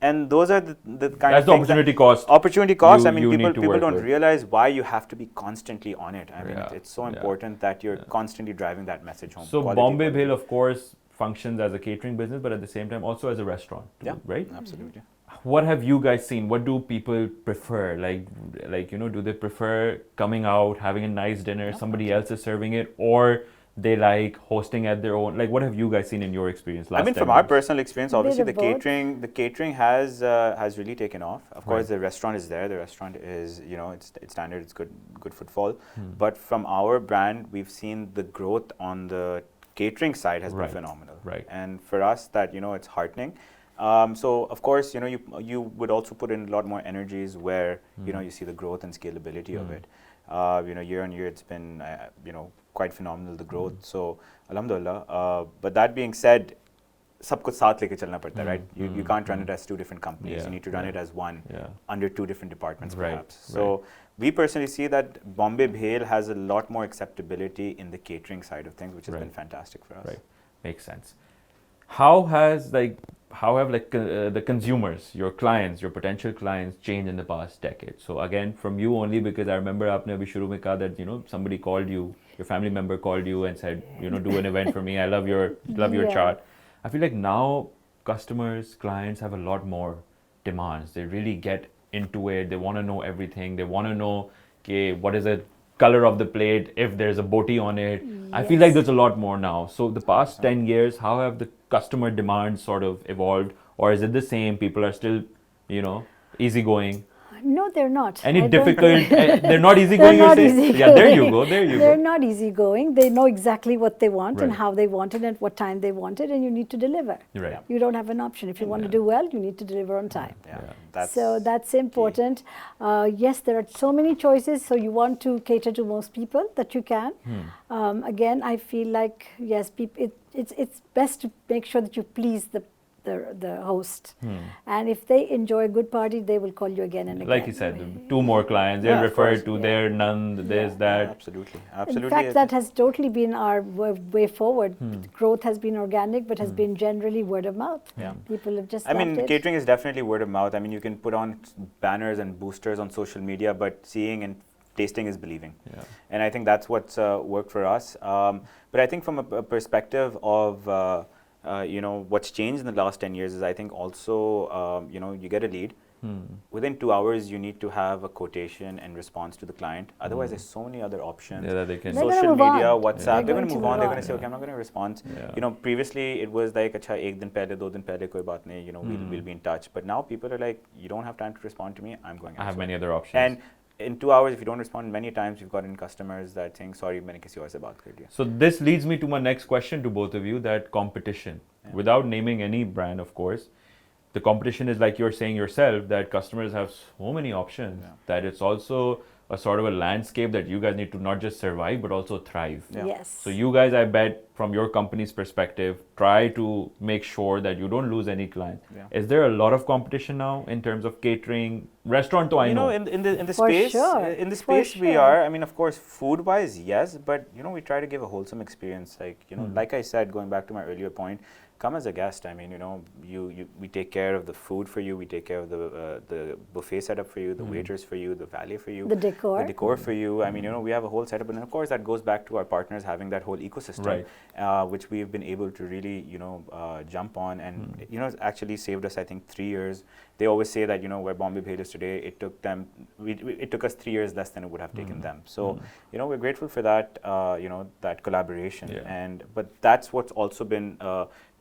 And those are the kind of That's the opportunity cost. Opportunity cost. I mean, people don't realize why you have to be constantly on it. I mean, it's so important that you're constantly driving that message home. So Bombay Bhel, of course, functions as a catering business, but at the same time also as a restaurant too, right? Absolutely. What have you guys seen? What do people prefer? Like, you know, do they prefer coming out, having a nice dinner, somebody else is serving it, or they like hosting at their own? Like, what have you guys seen in your experience? I mean, from our personal experience, obviously the catering has really taken off. Of course, the restaurant is there. The restaurant is, you know, it's standard. It's good footfall. But from our brand, we've seen the growth on the catering side has been phenomenal. And for us, that, you know, it's heartening. So of course, you know, you would also put in a lot more energies where you know, you see the growth and scalability of it. You know, year on year, it's been you know, quite phenomenal, the growth. So alhamdulillah. But that being said, sab kuch saath leke chalna padta hai, right? You can't run it as 2 different companies. You need to run it as one under 2 different departments, perhaps. So we personally see that Bombay Bhel has a lot more acceptability in the catering side of things, which has been fantastic for us. Makes sense. How have the consumers, your clients, your potential clients, changed in the past decade? So again, from you only, because I remember aapne abhi shuru mein kaha that, you know, somebody called you, your family member called you and said, you know, do an event for me. I love your chart. I feel like now customers, clients have a lot more demands. They really get into it. They want to know everything. They want to know, okay, what is the color of the plate, if there's a boti on it. I feel like there's a lot more now. So the past 10 years, how have the customer demands sort of evolved, or is it the same? People are still, you know, easygoing? No, they're not. Any difficult? They're not easygoing. They're not easygoing. Yeah, there you go. They're not easygoing. They know exactly what they want and how they want it and what time they want it, and you need to deliver. You don't have an option. If you want to do well, you need to deliver on time. So that's important. Yes, there are so many choices. So you want to cater to most people that you can. Again, I feel like yes, it's best to make sure that you please the host, and if they enjoy a good party, they will call you again and again. Like you said, 2 more clients, they'll refer to their none, this, that. Absolutely. In fact, that has totally been our way forward. Growth has been organic, but has been generally word of mouth. People have just loved it. Catering is definitely word of mouth. I mean, you can put on banners and boosters on social media, but seeing and tasting is believing. And I think that's what's worked for us. But I think from a perspective of you know, what's changed in the last 10 years is, I think also, you know, you get a lead. Within 2 hours, you need to have a quotation and response to the client. Otherwise, there's so many other options. That they can. Social media, WhatsApp, they're going to move on. They're going to say, okay, I'm not going to respond. You know, previously it was like, acha, ek din pehle, 2 din pehle, koi baat nahi, you know, we'll be in touch. But now people are like, you don't have time to respond to me, I'm going elsewhere. I have many other options. And in 2 hours, if you don't respond many times, you've gotten customers that saying, sorry, मैंने किसी और से बात कर लिया. So this leads me to my next question to both of you, that competition. Without naming any brand, of course, the competition is like you're saying yourself, that customers have so many options that it's also a sort of a landscape that you guys need to not just survive but also thrive. Yes. So you guys, I bet, from your company's perspective, try to make sure that you don't lose any clients. Is there a lot of competition now in terms of catering? Restaurant, I know. In the For space, sure. in the For space we sure. are. I mean, of course, food-wise, yes, but we try to give a wholesome experience. Like like I said, going back to my earlier point, come as a guest. I mean, we take care of the food for you. We take care of the buffet setup for you, the waiters for you, the valet for you, The decor for you. I mean, we have a whole setup, and of course, that goes back to our partners having that whole ecosystem, which we've been able to really, jump on, and actually saved us, I think, 3 years. They always say that where Bombay Bhel is today, it took them, it took us 3 years less than it would have taken them. So we're grateful for that, that collaboration, but that's what's also been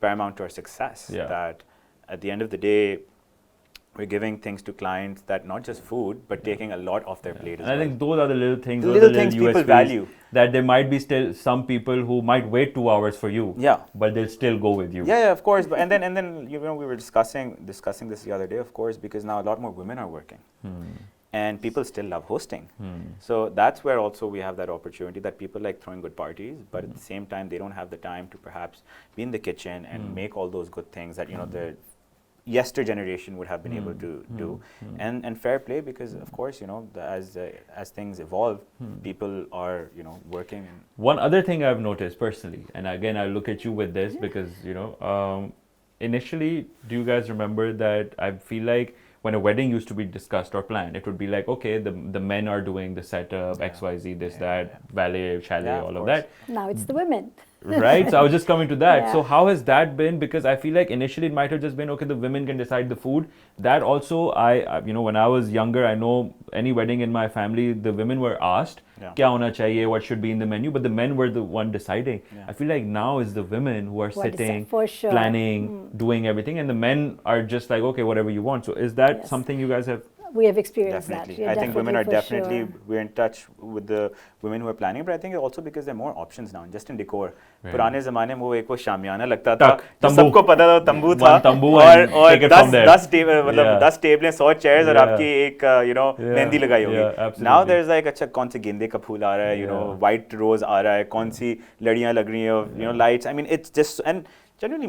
paramount to our success. That at the end of the day, we're giving things to clients that not just food, but taking a lot off their plate as well. I think those are the little things, the little things people USPs value. That there might be still some people who might wait 2 hours for you, but they'll still go with you. Yeah, of course. But and then we were discussing this the other day, of course, because now a lot more women are working. And people still love hosting. So that's where also we have that opportunity that people like throwing good parties, but at the same time, they don't have the time to perhaps be in the kitchen and make all those good things that, the yester generation would have been able to do. And fair play, because of course, as things evolve, people are, working. One other thing I've noticed personally, and again, I look at you with this because, initially, do you guys remember that I feel like when a wedding used to be discussed or planned, it would be like, okay, the men are doing the setup, XYZ, this, that, valet, chalet, all of that. Now it's the women. Right? So I was just coming to that. So how has that been? Because I feel like initially it might have just been, okay, the women can decide the food. That also, I when I was younger, I know any wedding in my family, the women were asked, kya hona chahiye, what should be in the menu, but the men were the one deciding. I feel like now is the women who are sitting, planning, doing everything, and the men are just like, okay, whatever you want. So is that something you guys have? We have experienced Definitely. that. I think women are definitely, we're in touch with the women who are planning, but I think also because there are more options now, just in decor. पुराने ज़माने में वो एक वो शामियाना लगता था, सबको पता था तंबू था, और 10 टेबलें 100 चेयर्स और आपकी एक मेहंदी लगाई होगी. Now there's like अच्छा कौन से गेंदे का फूल आ रहा है, white rose आ रहा है, कौन सी लड़ियाँ लग रही हैं, lights. I mean, it's just, and generally,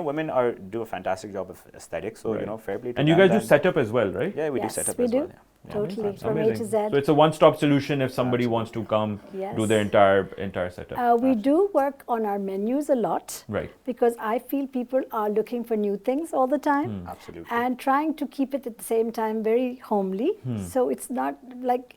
women do a fantastic job of aesthetics, so fair play to them. And you guys do setup as well, right? Yeah, we do setup as well. Totally, from A to Z. So it's a one-stop solution if somebody wants to come do their entire setup. We do work on our menus a lot, right? Because I feel people are looking for new things all the time, absolutely, and trying to keep it at the same time very homely. So it's not like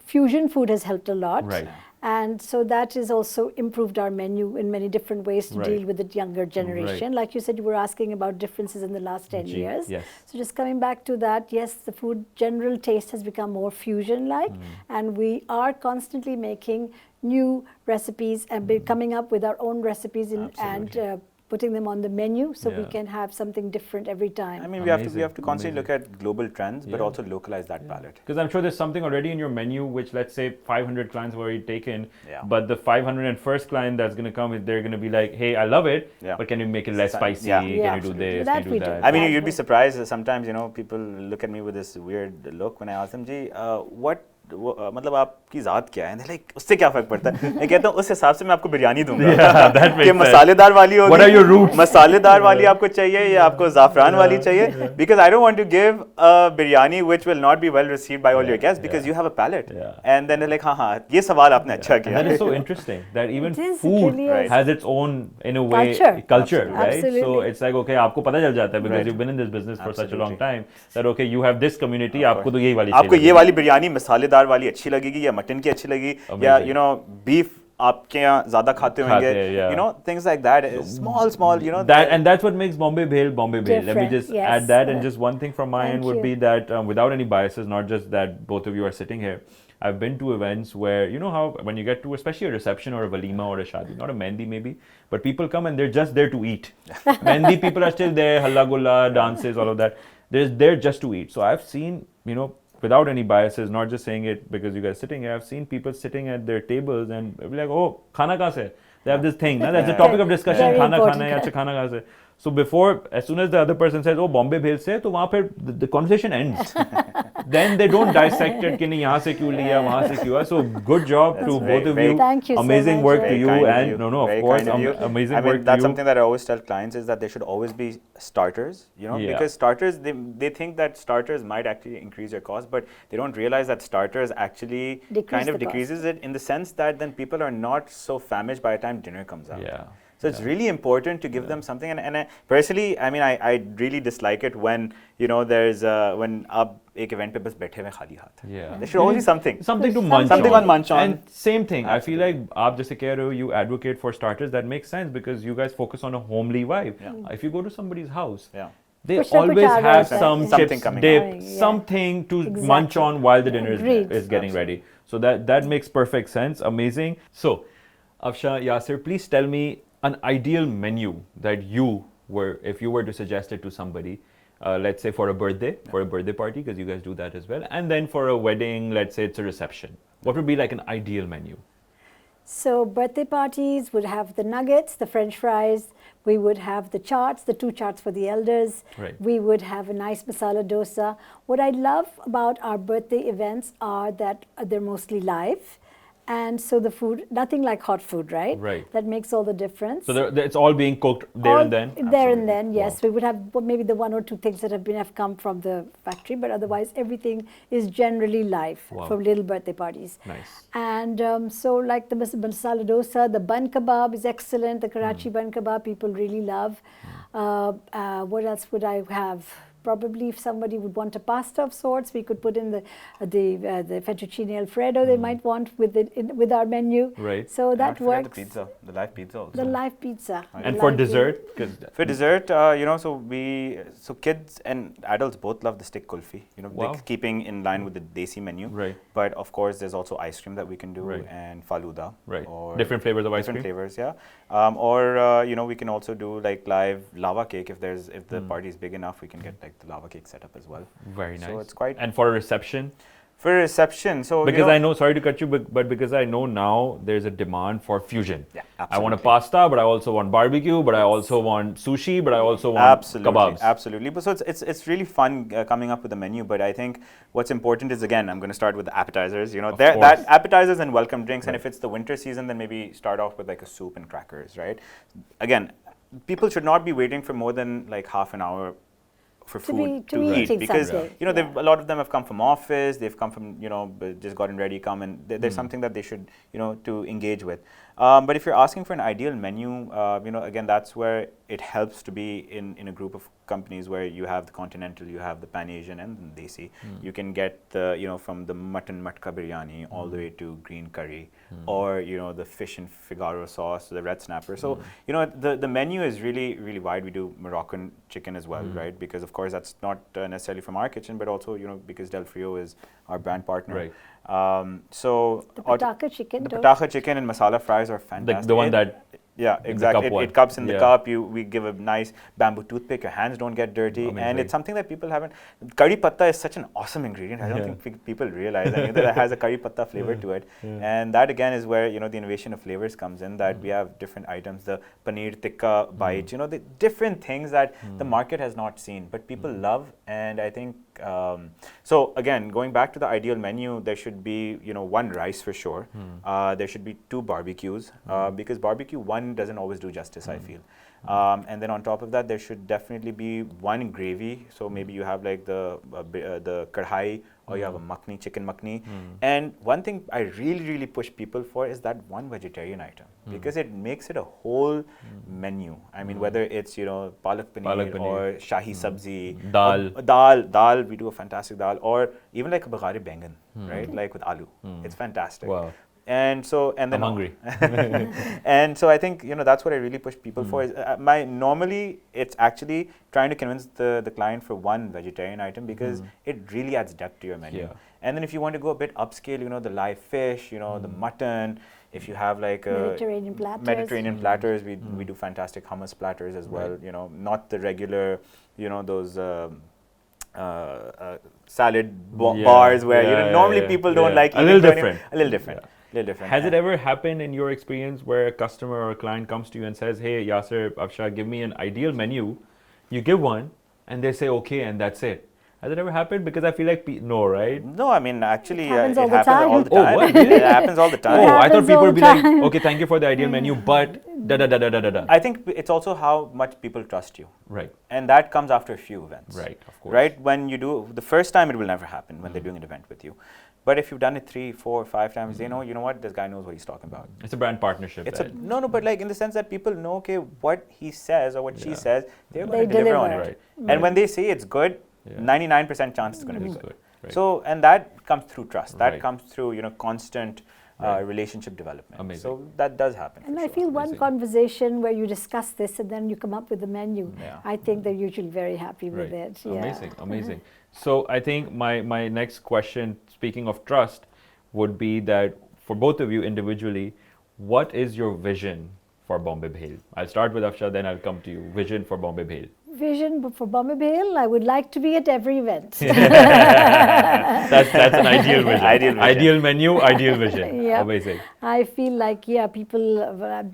fusion food has helped a lot, right? And so that has also improved our menu in many different ways to deal with the younger generation. Like you said, you were asking about differences in the last 10 years. Yes. So just coming back to that, yes, the food general taste has become more fusion-like, and we are constantly making new recipes and coming up with our own recipes and putting them on the menu so we can have something different every time. I mean, we have to constantly look at global trends, but also localize that palette. Because I'm sure there's something already in your menu which, let's say, 500 clients have already taken, but the 501st client that's going to come, they're going to be like, hey, I love it, but can you make it less spicy? Can you do this? Can you do that? I mean, you'd be surprised sometimes, people look at me with this weird look when I ask them, Ji, मतलब आपकी ज़ात क्या है? Like, उससे क्या फ़र्क पड़ता है? मैं कहता हूँ उस हिसाब से मैं आपको बिरयानी दूँगा कि मसालेदार वाली होगी, What are your roots? मसालेदार वाली आपको चाहिए या आपको ज़ाफ़रान वाली चाहिए? Because I don't want to give a biryani which will not be well received by all your guests because you have a palate. And then they're like, हाँ, ये सवाल आपने अच्छा किया. That is so interesting that even food has its own, in a way, culture, right? So it's like, okay, आपको पता चल जाता है because you've been in this business for such a long time that, okay, you have this community, आपको तो यही वाली चाहिए. आपको ये वाली बिरयानी मसालेदार वाली अच्छी लगेगी या मटन की अच्छी लगी या बीफ आपके यहाँ ज़्यादा खाते होंगे, things like that, small, that, and that's what makes Bombay Bhel. Let me just add that, and just one thing from my end would be that without any biases, not just that both of you are sitting here, I've been to events where, how when you get to especially a reception or a walima or a shadi, not a mehndi maybe, but people come and they're just there to eat. Mehndi people are still there, halla gulla, dances, all of that. They're there just to eat. So I've seen, without any biases, not just saying it because you guys sitting here. I've seen people sitting at their tables and be like, oh, khana kahan se? They have this thing, na? That's a topic of discussion. Very Khana important. khana hai, acha khana kahan se? So before, as soon as the other person says, oh, Bombay Bhel se, to wahan per the conversation ends. Then they don't dissect it, ki nahi yahan se kyun liya, wahan se kyun. So good job to both of you. Thank you so Amazing much. work to Very you, kind of and you. no, Very of course, kind of you. amazing I mean, work to that's you. something that I always tell clients is that there should always be starters, you know, Yeah. because starters, they think that starters might actually increase your cost, but they don't realize that starters actually kind of the cost. decreases it in the sense that then people are not so famished by the time dinner comes out. Yeah. So it's really important to give them something, and I, personally, I mean, I really dislike it when, you know, there's when आप एक event पे बस बैठे हुए खाली हाथ. Yeah. There should always be something. Something to munch Something on. on munch on. And same thing. I feel Absolutely. like aap jaise keh rahe ho, you advocate for starters. That makes sense because you guys focus on a homely vibe. Yeah. If you go to somebody's house, Yeah. they Kuch na kuch always aa have jata hai. some Something chips, coming dip, out. Yeah. something to Exactly. munch on while the dinner Agreed. is getting ready. So that makes perfect sense. Amazing. So, Afshan, Yasir, please tell me an ideal menu that you were, if you were to suggest it to somebody, let's say for a birthday party, because you guys do that as well, and then for a wedding, let's say it's a reception. What would be like an ideal menu? So birthday parties would have the nuggets, the French fries. We would have the chaats, the 2 chaats for the elders. Right. We would have a nice masala dosa. What I love about our birthday events are that they're mostly live. And so the food, nothing like hot food, right? Right. That makes all the difference. So it's all being cooked there All and then? There and then, yes. Wow. We would have maybe the 1 or 2 things that have come from the factory, but otherwise everything is generally live Wow. for little birthday parties. Nice. And so like the masala dosa, the bun kebab is excellent. The Karachi bun kebab people really love. What else would I have? Probably if somebody would want a pasta of sorts, we could put in the fettuccine alfredo they might want with our menu. Right. So Not that to forget works. the pizza, the live pizza also. The live pizza. And The for live dessert? 'Cause For dessert, you know, so kids and adults both love the stick kulfi, you know, Wow. like keeping in line with the desi menu. Right. But of course, there's also ice cream that we can do, Right. and faluda. Right. Or Different flavors of ice different cream? flavors, yeah. Or you know, we can also do like live lava cake if the party is big enough. We can get like the lava cake set up as well. Very nice. So it's quite. And for a reception? For a reception, so Because you know, I know, sorry to cut you, but because I know now there's a demand for fusion. Yeah, I want a absolutely. pasta, but I also want barbecue, but I also want sushi, but I also want absolutely, kebabs. absolutely. But so it's really fun coming up with the menu. But I think what's important is, again, I'm going to start with the appetizers. You know, Of that course. appetizers and welcome drinks. And Right. if it's the winter season, then maybe start off with like a soup and crackers, right? Again, people should not be waiting for more than like half an hour for To food be eat, eating because something. you know Yeah. a lot of them have come from office, they've come from, you know, just gotten ready, come, and there's something that they should, you know, to engage with. But if you're asking for an ideal menu, you know, again, that's where it helps to be in a group of companies where you have the continental, you have the pan Asian, and the desi. You can get the, you know, from the mutton matka biryani all the way to green curry, or you know, the fish and Figaro sauce, the red snapper. So you know, the menu is really wide. We do Moroccan chicken as well, right? Because of course that's not necessarily from our kitchen, but also, you know, because Del Frio is our brand partner. Right. So The pataka chicken. the don't- pataka chicken and masala fries are fantastic. The one that Yeah, the exactly. cup one. It cups in the Yeah. cup. We give a nice bamboo toothpick. Your hands don't get dirty, and Amazing. it's something that people haven't. Curry patta is such an awesome ingredient. I don't Yeah. think people realize that it has a curry patta flavor to it, and that again is where, you know, the innovation of flavors comes in. That we have different items, the paneer tikka bite, you know, the different things that the market has not seen, but people love, and I think. So again, going back to the ideal menu, there should be, you know, 1 rice for sure. There should be 2 barbecues, because barbecue one doesn't always do justice, I feel. And then on top of that, there should definitely be 1 gravy. So maybe you have like the kadhai, or you have a makhni, chicken makhni. And one thing I really push people for is that 1 vegetarian item, because it makes it a whole menu. I mean, whether it's, you know, palak paneer, or shahi sabzi, Dal. or dal, we do a fantastic dal, or even like a baghari bengan, right? Like with aloo. It's fantastic. Wow. And so, and then I'm hungry. and so I think, you know, that's what I really push people for. Is normally it's actually trying to convince the client for 1 vegetarian item, because it really adds depth to your menu. Yeah. And then if you want to go a bit upscale, you know, the live fish, you know, the mutton. If you have like Mediterranean platters. Mediterranean platters, we do fantastic hummus platters as well. Right. You know, not the regular, you know, those. salad bars where normally people don't like eating. A little different. A little different. A little different. Has it ever happened in your experience where a customer or a client comes to you and says, "Hey, Yasir, Afshan, give me an ideal menu." You give one, and they say okay, and that's it. Has it ever happened? Because I feel like no, right? No, I mean actually It happens it all the happens time. all the Oh, time. what? Really? It happens all the time. Oh, I thought happens people all would be the like, time. okay, thank you for the ideal menu, but da da da da da da da. I think it's also how much people trust you. Right. And that comes after a few events. Right, of course. Right? When you do, the first time it will never happen when they're doing an event with you. But if you've done it 3, 4, 5 times, they know, you know what, this guy knows what he's talking about. It's a brand partnership. It's right? no, but like in the sense that people know, okay, what he says or what she says, they're going They to deliver on deliver. it. Right. And when they say it's good, Yeah. 99% chance it's going to be It's good. good. Right. So, and that comes through trust. That Right. comes through, constant relationship development. Amazing. So that does happen. And for I sure. feel one Amazing. conversation where you discuss this and then you come up with the menu. Yeah. I think they're usually very happy with Right. it. Yeah. Amazing, amazing. So I think my next question, speaking of trust, would be that for both of you individually, what is your vision for Bombay Bhel? I'll start with Afshan, then I'll come to you. Vision for Bombay Bhel. Vision for Bombay Bhel, I would like to be at every event. That's an ideal vision. Ideal vision. Ideal menu, ideal vision. Yeah. Amazing. I feel like, people,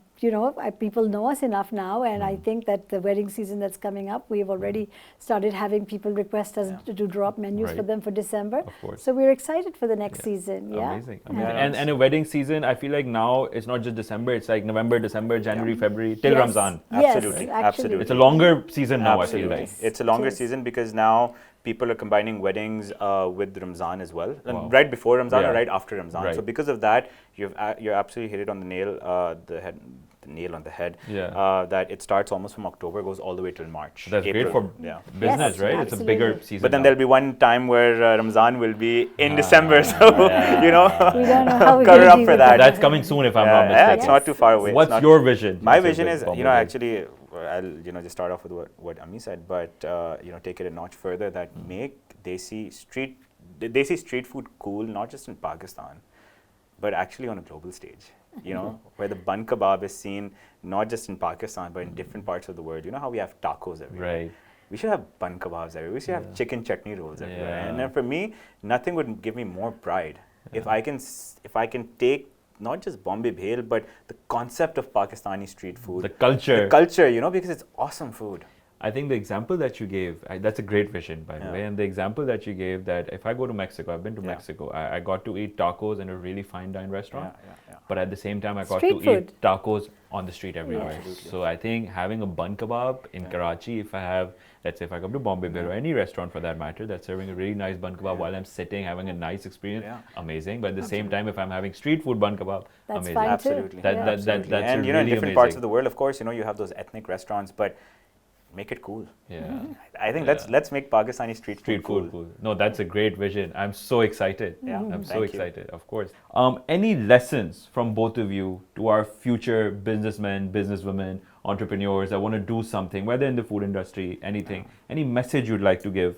people know us enough now, and I think that the wedding season that's coming up, we've already started having people request us to draw up menus for Right. them for December. Of course. So we're excited for the next season. Yeah. Amazing. Yeah. Amazing. And a wedding season, I feel like now it's not just December, it's like November, December, January, February, till Yes. Ramzan. Yes, Absolutely, actually. absolutely. It's a longer season now, Absolutely. I feel like. It's a longer It is. season because now people are combining weddings with Ramzan as well. And Wow. right before Ramzan Yeah. or right after Ramzan. Right. So because of that, you're absolutely hit it on the nail, the nail on the head. Yeah. That it starts almost from October, goes all the way till March. That's April. great for business, Yes, right? It's a bigger absolutely. season. But then now. there'll be one time where Ramzan will be in December, so We don't know how we're cover going to up deal for with that. That's coming soon if I'm not yeah, mistaken. it's not too far away. It's What's not- your vision? My Yasir, vision with is, Bombay Bhel? actually, I'll just start off with what Ami said, but take it a notch further. That make desi street food cool, not just in Pakistan, but actually on a global stage. Where the bun kebab is seen not just in Pakistan, but in different parts of the world. You know how we have tacos everywhere. Right. We should have bun kebabs everywhere. We should have chicken chutney rolls everywhere. Yeah. And then for me, nothing would give me more pride if I can take not just Bombay Bhel, but the concept of Pakistani street food. The culture. The culture, because it's awesome food. I think the example that you gave, that's a great vision, by the Yeah. way. And the example that you gave that if I go to Mexico, I've been to Yeah. Mexico, I got to eat tacos in a really fine dine restaurant. Yeah. But at the same time, I got Street to food. eat tacos on the street everywhere. Absolutely. So I think having a bun kebab in Karachi, if I come to Bombay Bhel or any restaurant for that matter, that's serving a really nice bun kebab while I'm sitting, having a nice experience, amazing. But at the same time, if I'm having street food bun kebab, That's amazing. fine too. Absolutely. That- Yeah. that- Absolutely. that's and really in different parts amazing. of the world, of course, you have those ethnic restaurants, but make it cool. Yeah. I think let's make Pakistani street Street food food cool. No, that's a great vision. I'm so excited. Yeah, I'm so thank you. excited, of course. Any lessons from both of you to our future businessmen, businesswomen, entrepreneurs that want to do something, whether in the food industry, anything, any message you'd like to give?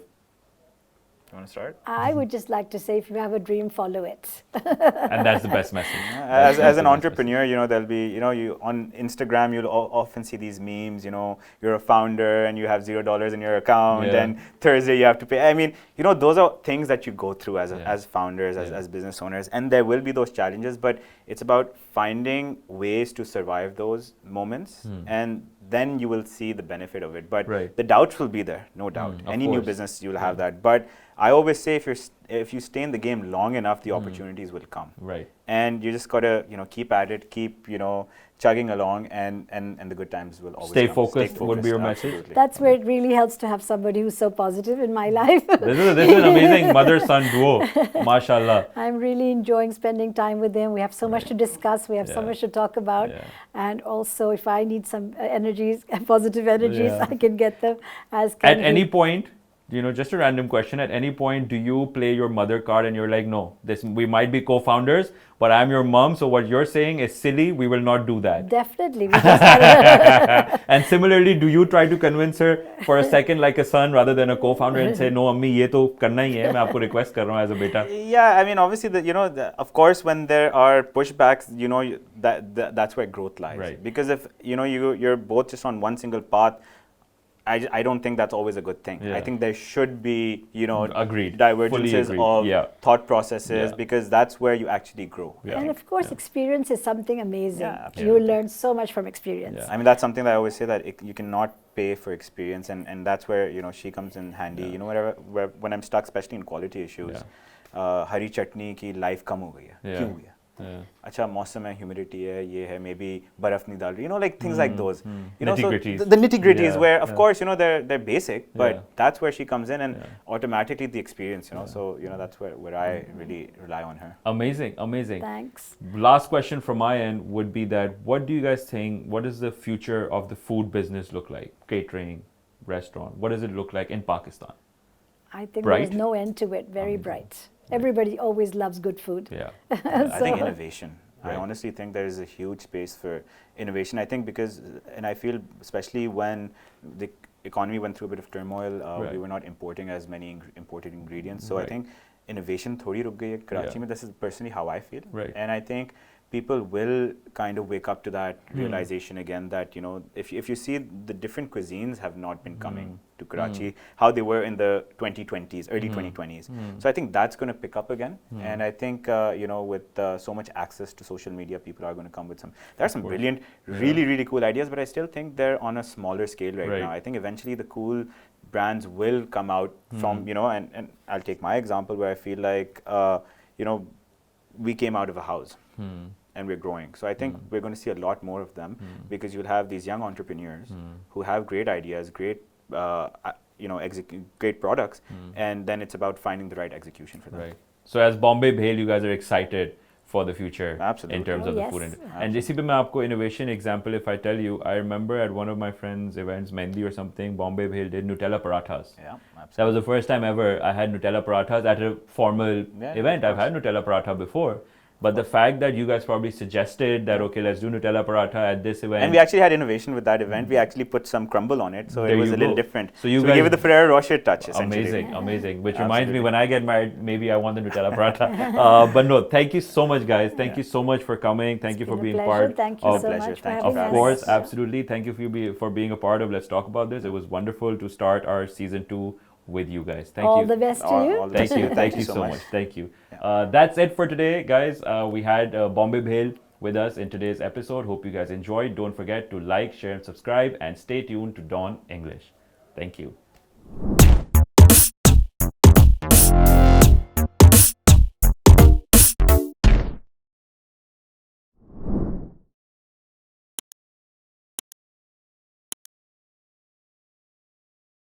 You want to start? I would just like to say, if you have a dream, follow it. And that's the best message. As an entrepreneur, there'll be, you on Instagram, you'll often see these memes, you're a founder and you have $0 in your account Yeah. and Thursday you have to pay. I mean, those are things that you go through as founders, Yeah. as business owners, and there will be those challenges, but it's about finding ways to survive those moments and then you will see the benefit of it. But Right. the doubts will be there, no doubt. Of Any new course. business, you'll have that. But I always say if you stay in the game long enough, the opportunities will come. Right. And you just gotta keep at it, keep chugging along, and the good times will always Stay come. focused would be your message? Absolutely. That's where it really helps to have somebody who's so positive in my life. This is an amazing mother-son duo. Mashallah. I'm really enjoying spending time with them. We have so much to discuss. We have so Yeah. much to talk about. Yeah. And also, if I need some energies, positive energies, Yeah. I can get them as At can any he. point, just a random question, at any point do you play your mother card and you're like, no, we might be co-founders, but I'm your mom, so what you're saying is silly, we will not do that. Definitely. We just gotta And similarly, do you try to convince her for a second like a son rather than a co-founder and say, no, Ammi, ye to karna hi hai, main aapko request kar raha hu as a beta? Yeah, I mean, obviously, of course, when there are pushbacks, that's where growth lies. Right. Because if you're both just on one single path, I don't think that's always a good thing. Yeah. I think there should be, Agreed. divergences Fully agreed. of Yeah. thought processes Yeah. because that's where you actually grow. Yeah. And of course, experience is something amazing. Yeah, You will learn so much from experience. Yeah. I mean, that's something that I always say that you cannot pay for experience, and that's where she comes in handy. When I'm stuck, especially in quality issues, हरी चटनी की life कम हो गई है, क्यों हो गया? अच्छा मौसम है, ह्यूमिडिटी है, ये है, maybe बर्फ नहीं डाल रही, like things like those. Nitty-gritties. So the nitty-gritties Yeah, where, of course, they're basic, but that's where she comes in, and Yeah. automatically the experience, So that's where I really rely on her. Amazing, amazing. Thanks. Last question from my end would be that what do you guys think, what does the future of the food business look like? Catering, restaurant, what does it look like in Pakistan? I think Bright? there's no end to it. Very bright. Everybody always loves good food. Yeah. I think innovation. Right. I honestly think there is a huge space for innovation. I think because, and I feel especially when the economy went through a bit of turmoil, we were not importing as many imported ingredients. So I think innovation thodi ruk gayi hai Karachi mein. This is personally how I feel. Right. And I think people will kind of wake up to that realization again that, if you see the different cuisines have not been coming to Karachi, how they were in the 2020s, early 2020s. So I think that's going to pick up again. And I think, with so much access to social media, people are going to come with there are some brilliant, really, really cool ideas, but I still think they're on a smaller scale right now. I think eventually the cool brands will come out from, and I'll take my example where I feel like, we came out of a house. And we're growing. So I think we're going to see a lot more of them because you'll have these young entrepreneurs who have great ideas, great, great products, and then it's about finding the right execution for them. Right. So as Bombay Bhel, you guys are excited for the future. Absolutely. In terms of the food Yes. industry. And JC, मैं आपको innovation example, if I tell you, I remember at one of my friends' events, Mehndi or something, Bombay Bhel did Nutella parathas. Yeah, absolutely. That was the first time ever I had Nutella parathas at a formal event. I've had Nutella paratha before. But the fact that you guys probably suggested that, okay, let's do Nutella paratha at this event. And we actually had innovation with that event. We actually put some crumble on it, so There it was you a little go. different. So you we guys- gave it the Ferrero Rocher touch, essentially. Amazing, amazing. Which reminds me, Absolutely. when I get married, maybe I want the Nutella paratha. But no, thank you so much, guys. Thank you so much for coming. Thank you for Been a being pleasure. part. Thank you of, so pleasure. much for Thank you having Of us. course, absolutely. Thank you for being a part of Let's Talk About This. It was wonderful to start our season 2 with you guys. Thank All you. the best to you. All the Thank best. you. Thank you so much. Thank you. That's it for today, guys. We had Bombay Bhel with us in today's episode. Hope you guys enjoyed. Don't forget to like, share, and subscribe, and stay tuned to Dawn English. Thank you.